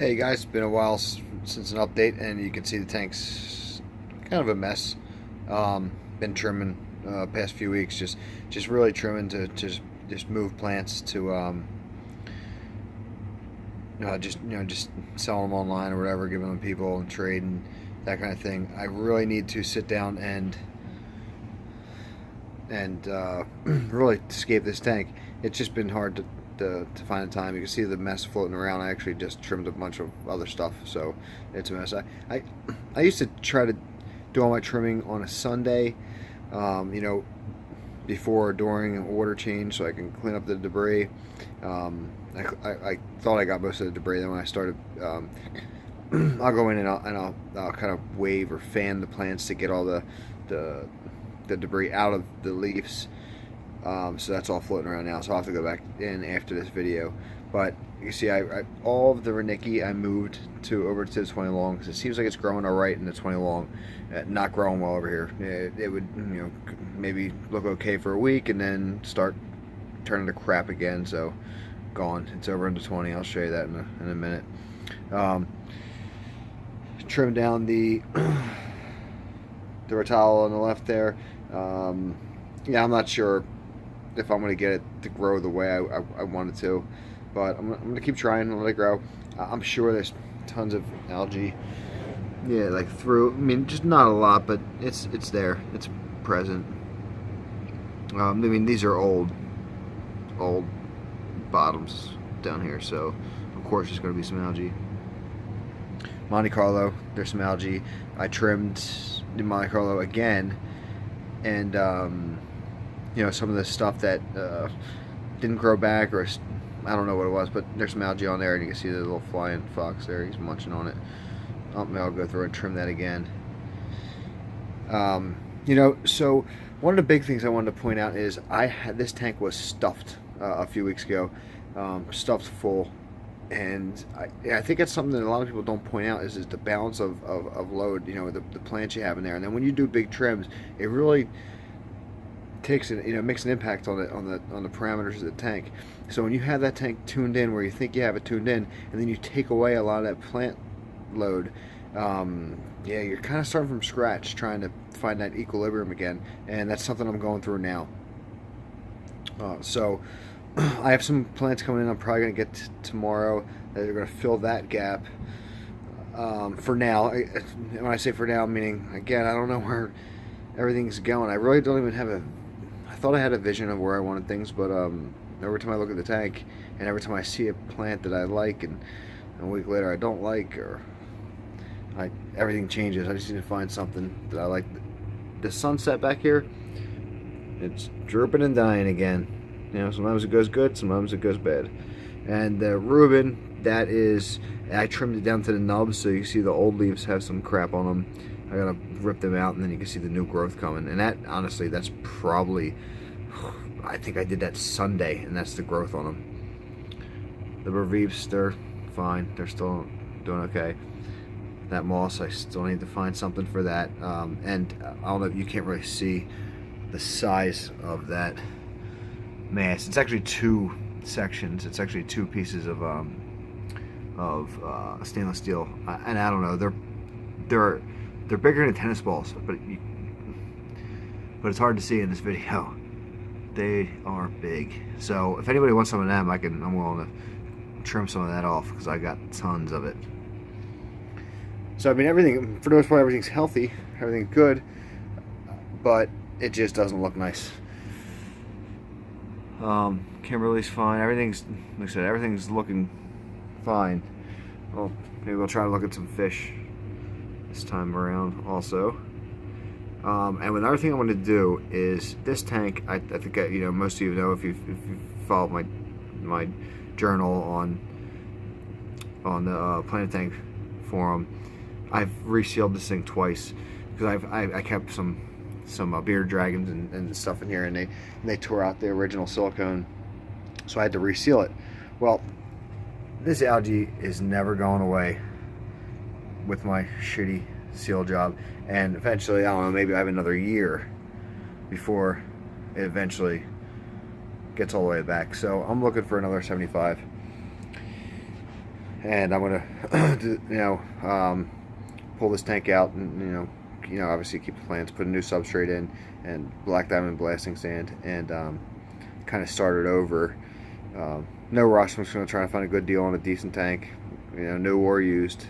Hey guys, it's been a while since an update, and you can see the tank's kind of a mess. Been trimming past few weeks, just really trimming to just move plants to just sell them online or whatever, giving them to people and trade and that kind of thing. I really need to sit down and really escape this tank. It's just been hard to find the time. You can see the mess floating around. I actually just trimmed a bunch of other stuff, so it's a mess. I used to try to do all my trimming on a Sunday, you know, before or during an order change, so I can clean up the debris. I thought I got most of the debris. Then when I started, I'll go in and I'll kind of wave or fan the plants to get all the debris out of the leaves. So that's all floating around now. So I'll have to go back in after this video. But you see, all of the Reineke I moved over to the 20 long because it seems like it's growing all right in the 20 long, not growing well over here. It would, maybe look okay for a week and then start turning to crap again. So gone. It's over into 20. I'll show you that in a minute. Trim down the Rotala on the left there. Yeah, I'm not sure if I'm going to get it to grow the way I want it to, but I'm going to keep trying and let it grow. I'm sure there's tons of algae, yeah, like through. I mean, just not a lot, but it's there. It's present. I mean, these are old bottoms down here, so of course there's going to be some algae. Monte Carlo, there's some algae. I trimmed the Monte Carlo again, and some of the stuff that didn't grow back, or I don't know what it was, but there's some algae on there, and you can see the little flying fox there. He's munching on it. Maybe I'll go through and trim that again. So one of the big things I wanted to point out is this tank was stuffed a few weeks ago, stuffed full. And I think that's something that a lot of people don't point out is the balance of load, the plants you have in there. And then when you do big trims, it really takes makes an impact on the parameters of the tank. So when you have that tank tuned in where you think you have it tuned in, and then you take away a lot of that plant load, you're kind of starting from scratch, trying to find that equilibrium again. And that's something I'm going through now. So I have some plants coming in I'm probably going to get tomorrow that are going to fill that gap. For now, when I say for now, meaning, again, I don't know where everything's going. I really don't even have I thought I had a vision of where I wanted things, but every time I look at the tank and every time I see a plant that I like and a week later I don't like, or everything changes. I just need to find something that I like. The sunset back here, it's drooping and dying again. Sometimes it goes good, sometimes it goes bad. And the Reuben, I trimmed it down to the nubs, so you see the old leaves have some crap on them. I gotta rip them out, and then you can see the new growth coming. And that, honestly, that's probably, I think I did that Sunday, and that's the growth on them. The Revives, they're fine. They're still doing okay. That moss, I still need to find something for that. And I don't know if you can't really see the size of that mass. It's actually two sections. It's actually two pieces of stainless steel, and I don't know. They're bigger than tennis balls, but it's hard to see in this video. They are big. So if anybody wants some of them, I'm willing to trim some of that off because I got tons of it. So I mean, everything, for the most part, everything's healthy, everything's good, but it just doesn't look nice. Kimberly's fine. Everything's, like I said, everything's looking fine. Well, maybe we'll try to look at some fish this time around also. And another thing I want to do is this tank. I think most of you know if you follow my journal on the Planet Tank forum. I've resealed this thing twice because I kept some bearded dragons and stuff in here, and they tore out the original silicone, so I had to reseal it. Well, this algae is never going away with my shitty seal job, and eventually, I don't know, maybe I have another year before it eventually gets all the way back. So I'm looking for another 75. and I'm gonna pull this tank out and obviously keep the plants, put a new substrate in, and black diamond blasting sand, and kind of start it over. No rush. I'm just gonna try to find a good deal on a decent tank. No ore used,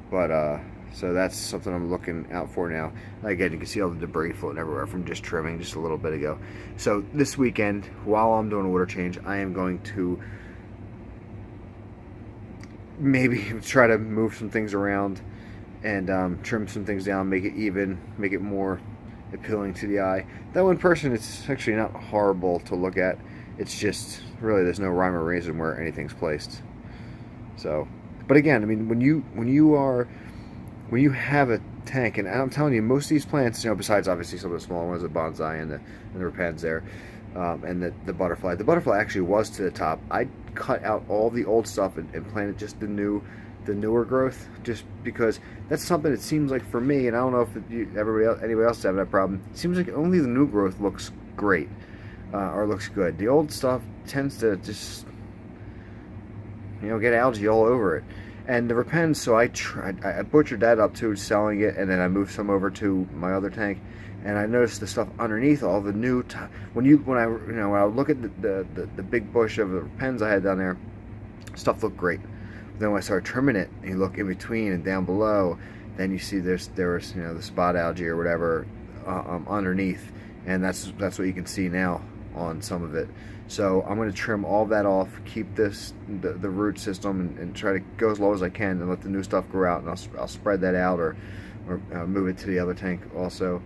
but so that's something I'm looking out for now. Again, you can see all the debris floating everywhere from just trimming just a little bit ago. So this weekend, while I'm doing a water change, I am going to maybe try to move some things around and trim some things down, make it even, make it more appealing to the eye. Though in person, it's actually not horrible to look at. It's just really there's no rhyme or reason where anything's placed. So, but again, I mean, when you have a tank, and I'm telling you, most of these plants, besides obviously some of the smaller ones, the bonsai and the repens there, and the butterfly. The butterfly actually was to the top. I cut out all the old stuff and planted just the newer growth, just because that's something it seems like for me, and I don't know if anybody else is having that problem. It seems like only the new growth looks great or looks good. The old stuff tends to just get algae all over it. And the repens, so I butchered that up too, selling it, and then I moved some over to my other tank, and I noticed the stuff underneath all the new when I look at the big bush of the repens I had down there, stuff looked great. Then when I started trimming it, and you look in between and down below, then you see there was the spot algae or whatever underneath, and that's what you can see now on some of it. So I'm going to trim all that off, keep the root system, and try to go as low as I can, and let the new stuff grow out, and I'll spread that out or move it to the other tank also.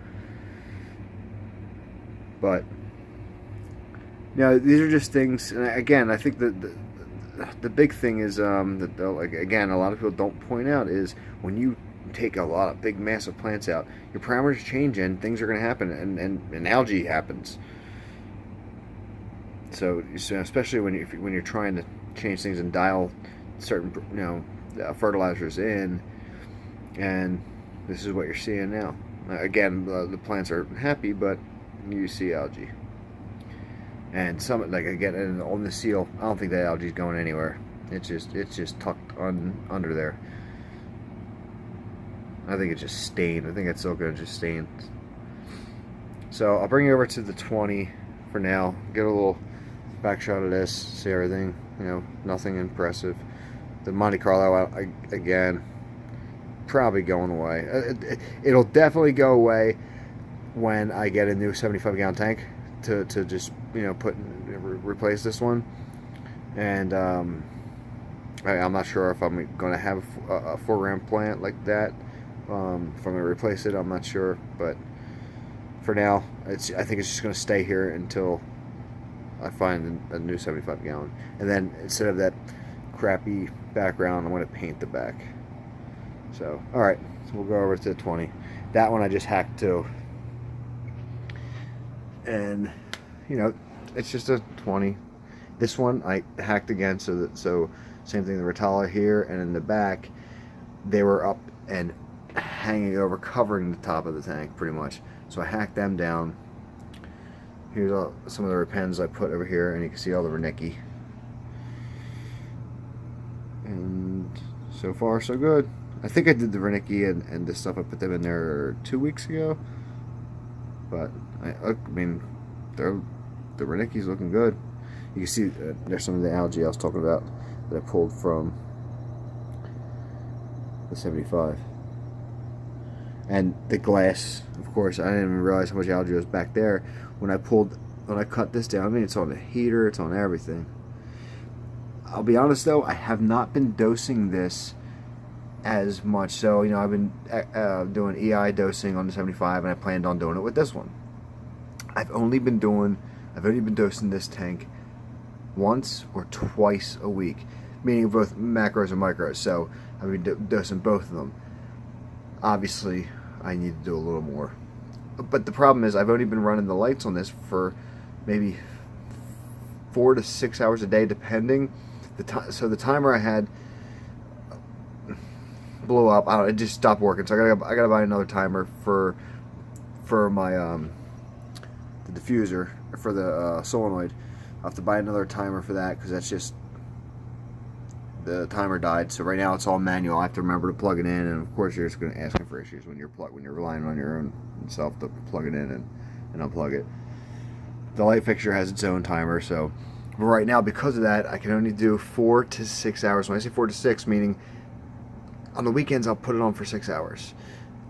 But these are just things. And again, I think the big thing is that again a lot of people don't point out is when you take a lot of big massive plants out, your parameters change and things are going to happen, and algae happens. So especially when you're trying to change things and dial certain fertilizers in, and this is what you're seeing now. Again, the plants are happy, but you see algae, and some again on the seal. I don't think that algae is going anywhere. It's just tucked under there. I think it's just stained. I think it's still going to just stain. So I'll bring you over to the 20 for now. Get a little back shot of this, see everything, nothing impressive. The Monte Carlo, again, probably going away. It'll definitely go away when I get a new 75-gallon tank to just, replace this one. And I'm not sure if I'm going to have a 4-gram plant like that. If I'm going to replace it, I'm not sure. But for now, I think it's just going to stay here until I find a new 75-gallon, and then instead of that crappy background, I'm going to paint the back. So, all right, so we'll go over to the 20. That one I just hacked too, and it's just a 20. This one I hacked again, so same thing. The Rotala here and in the back, they were up and hanging over, covering the top of the tank pretty much. So I hacked them down. Here's some of the repens I put over here, and you can see all the Wernicke. And so far, so good. I think I did the Wernicke and this stuff. I put them in there 2 weeks ago. But, I mean, the Wernicke's looking good. You can see there's some of the algae I was talking about that I pulled from the 75. And the glass, of course, I didn't even realize how much algae was back there. When I cut this down, I mean, it's on the heater, it's on everything. I'll be honest though, I have not been dosing this as much. So, I've been doing EI dosing on the 75, and I planned on doing it with this one. I've only been dosing this tank once or twice a week, meaning both macros and micros. So I've been dosing both of them. Obviously, I need to do a little more. But the problem is I've only been running the lights on this for maybe 4 to 6 hours a day, depending. So the timer I had blew up. It just stopped working. So I gotta buy another timer for my the diffuser for the solenoid. I have to buy another timer for that because that's just the timer died. So right now it's all manual. I have to remember to plug it in, and of course you're just going to ask for issues when you're relying on your own self to plug it in and unplug it. The light fixture has its own timer, so but right now because of that I can only do 4 to 6 hours. When I say 4 to 6, meaning on the weekends I'll put it on for 6 hours.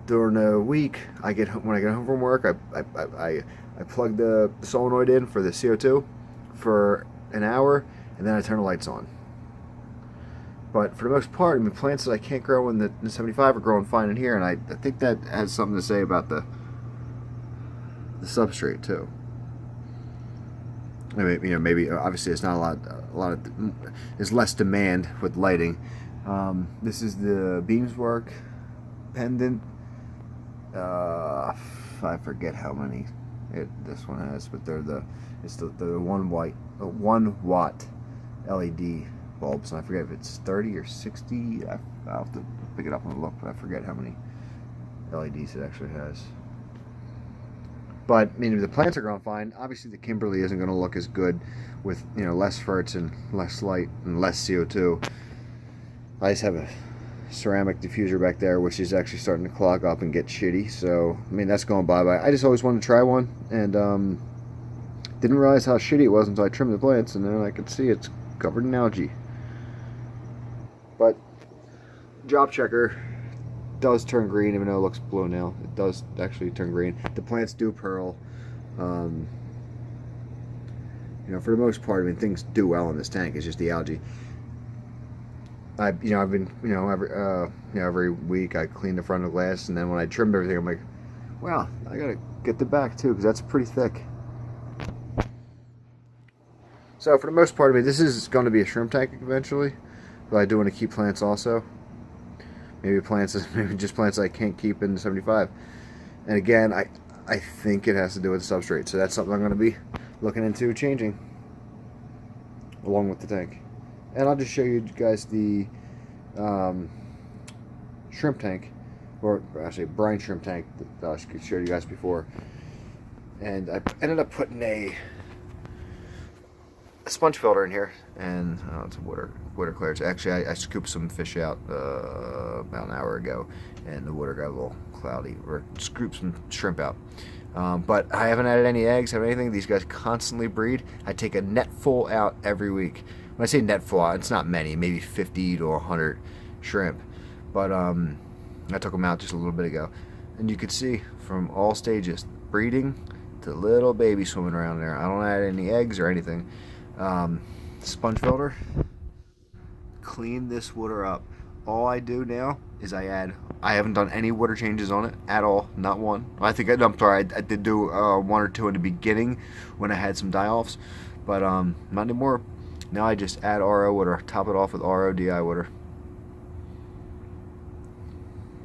During the week, when I get home from work, I plug the solenoid in for the CO2 for an hour, and then I turn the lights on. But for the most part, I mean, plants that I can't grow in the 75 are growing fine in here, and I think that has something to say about the substrate too. I mean, maybe obviously it's not there's less demand with lighting. This is the Beamswork pendant. I forget how many this one has, but it's the 1 watt LED bulbs, and I forget if it's 30 or 60. I'll have to pick it up and look, but I forget how many LEDs it actually has. But I mean, the plants are growing fine. Obviously, the Kimberly isn't going to look as good with less ferts and less light and less CO2. I just have a ceramic diffuser back there, which is actually starting to clog up and get shitty. So I mean, that's going bye-bye. I just always wanted to try one, and didn't realize how shitty it was until I trimmed the plants, and then I could see it's covered in algae. But Job Checker does turn green, even though it looks blue now. It does actually turn green. The plants do pearl. For the most part, I mean, things do well in this tank. It's just the algae. I've been, every week I clean the front of the glass, and then when I trimmed everything, I'm like, well, I gotta get the back too, because that's pretty thick. So for the most part, I mean, this is going to be a shrimp tank eventually, but I do want to keep plants also. Maybe just plants I can't keep in the 75. And again, I think it has to do with the substrate, so that's something I'm going to be looking into changing along with the tank. And I'll just show you guys the shrimp tank, or actually brine shrimp tank that I showed you guys before. And I ended up putting a sponge filter in here, and it's a water clear. Actually, I scooped some fish out about an hour ago, and the water got a little cloudy, or scooped some shrimp out. But I haven't added any eggs, have anything. These guys constantly breed. I take a net full out every week. When I say net full out, it's not many, maybe 50 to 100 shrimp. But I took them out just a little bit ago, and you could see from all stages, breeding to little baby swimming around there. I don't add any eggs or anything. Sponge filter, clean this water up. All I do now is I haven't done any water changes on it at all, not one. I did do 1 or 2 in the beginning when I had some die-offs, but not anymore. Now I just add RO water, top it off with RO DI water.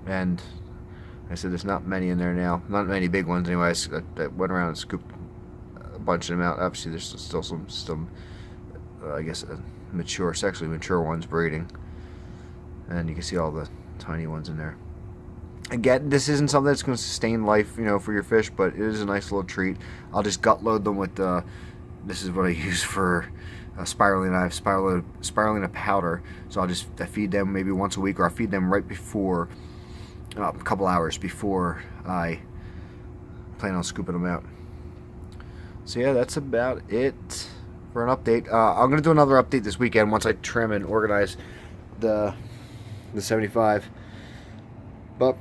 And I said there's not many in there now, not many big ones anyway. I went around and scooped a bunch of them out. Obviously there's still some I guess sexually mature ones breeding, and you can see all the tiny ones in there. Again, this isn't something that's going to sustain life, for your fish, but it is a nice little treat. I'll just gut load them with this is what I use for spirulina. I have spirulina powder, so I feed them maybe once a week, or I feed them right before, a couple hours before I plan on scooping them out. So yeah, that's about it for an update. I'm going to do another update this weekend once I trim and organize the 75. But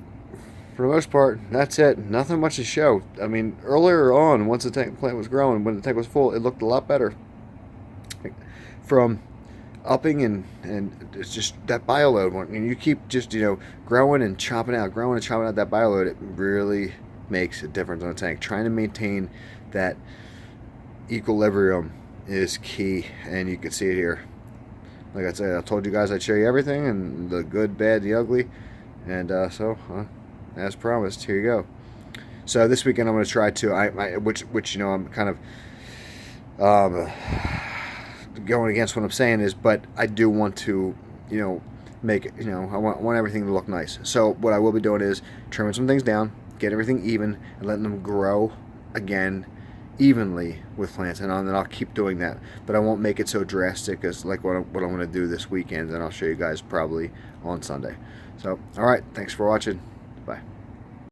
for the most part, that's it. Nothing much to show. I mean, earlier on, once the plant was growing, when the tank was full, it looked a lot better. From upping and it's just that bioload one. And you keep just growing and chopping out that bioload. It really makes a difference on a tank. Trying to maintain that equilibrium is key, and you can see it here. Like I said, I told you guys I'd show you everything, and the good, bad, the ugly, and as promised, here you go. So this weekend I'm going to try to, which I'm kind of going against what I'm saying is, but I do want to, make it, I want everything to look nice. So what I will be doing is trimming some things down, get everything even, and letting them grow again evenly with plants, and then I'll keep doing that, but I won't make it so drastic as like what I'm going to do this weekend, and I'll show you guys probably on Sunday. So, all right, thanks for watching. Bye.